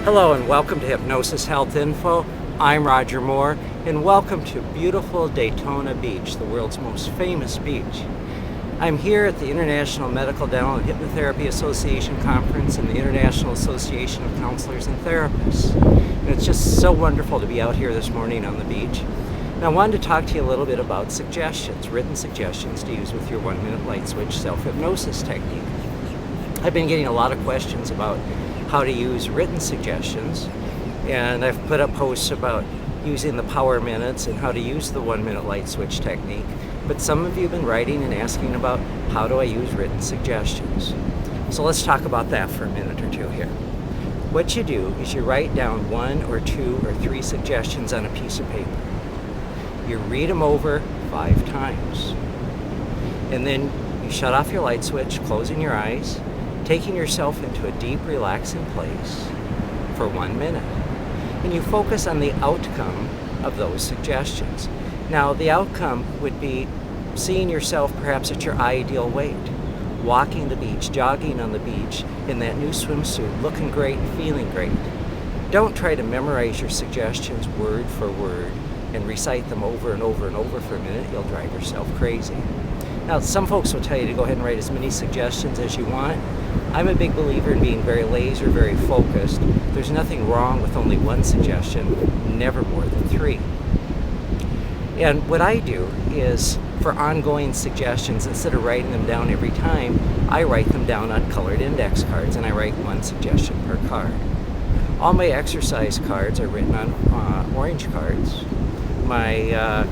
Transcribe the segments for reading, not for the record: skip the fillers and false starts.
Hello and welcome to Hypnosis Health Info. I'm Roger Moore and welcome to beautiful Daytona Beach, the world's most famous beach. I'm here at the International Medical Dental and Hypnotherapy Association Conference and the International Association of Counselors and Therapists. And it's just so wonderful to be out here this morning on the beach. And I wanted to talk to you a little bit about suggestions, written suggestions to use with your 1-minute light switch self-hypnosis technique. I've been getting a lot of questions about how to use written suggestions, and I've put up posts about using the power minutes and how to use the 1-minute light switch technique. But some of you have been writing and asking about how do I use written suggestions. So let's talk about that for a minute or two here. What you do is you write down 1 or 2 or 3 suggestions on a piece of paper. You read them over 5 times. And then you shut off your light switch, closing your eyes, taking yourself into a deep, relaxing place for 1 minute. And you focus on the outcome of those suggestions. Now, the outcome would be seeing yourself perhaps at your ideal weight, walking the beach, jogging on the beach in that new swimsuit, looking great, feeling great. Don't try to memorize your suggestions word for word and recite them over and over and over for a minute. You'll drive yourself crazy. Now, some folks will tell you to go ahead and write as many suggestions as you want. I'm a big believer in being very laser, very focused. There's nothing wrong with only 1 suggestion, never more than 3. And what I do is, for ongoing suggestions, instead of writing them down every time, I write them down on colored index cards, and I write 1 suggestion per card. All my exercise cards are written on orange cards. My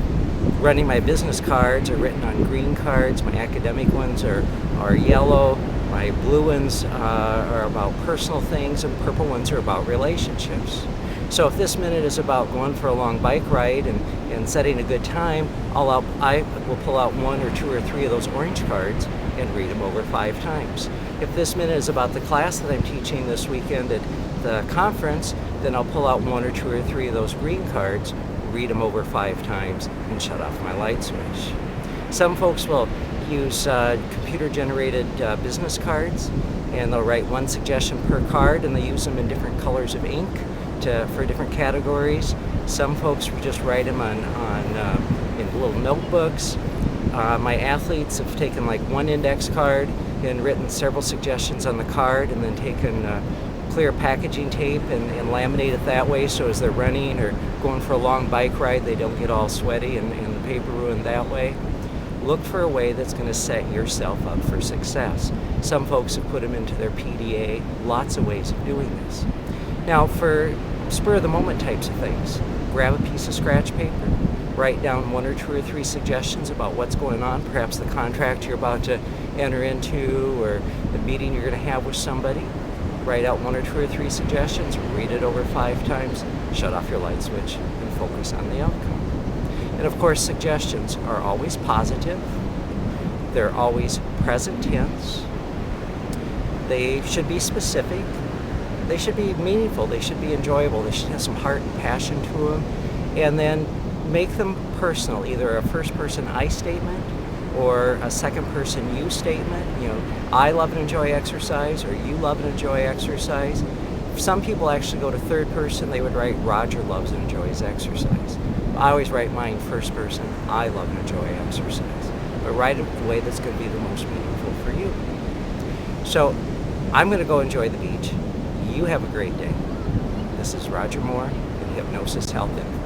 running my business cards are written on green cards. My academic ones are yellow. My blue ones are about personal things, and purple ones are about relationships. So if this minute is about going for a long bike ride and setting a good time, I will pull out 1 or 2 or 3 of those orange cards and read them over 5 times. If this minute is about the class that I'm teaching this weekend at the conference, then I'll pull out 1 or 2 or 3 of those green cards, read them over 5 times, and shut off my light switch. Some folks will use computer-generated business cards, and they'll write 1 suggestion per card, and they use them in different colors of ink for different categories. Some folks will just write them in little notebooks. My athletes have taken like 1 index card and written several suggestions on the card, and then taken clear packaging tape and laminate it that way, so as they're running or going for a long bike ride, they don't get all sweaty and the paper ruined that way. Look for a way that's going to set yourself up for success. Some folks have put them into their PDA, lots of ways of doing this. Now, for spur-of-the-moment types of things, grab a piece of scratch paper, write down 1 or 2 or 3 suggestions about what's going on, perhaps the contract you're about to enter into or the meeting you're going to have with somebody. Write out 1 or 2 or 3 suggestions, read it over 5 times, shut off your light switch, and focus on the outcome. And of course, suggestions are always positive. They're always present tense. They should be specific. They should be meaningful. They should be enjoyable. They should have some heart and passion to them. And then make them personal, either a first-person I statement or a second-person you statement. I love and enjoy exercise, or you love and enjoy exercise. Some people actually go to third person. They would write, Roger loves and enjoys exercise. I always write mine first person. I love and enjoy exercise. But write it the way that's going to be the most meaningful for you. So I'm going to go enjoy the beach. You have a great day. This is Roger Moore at Hypnosis Health Info.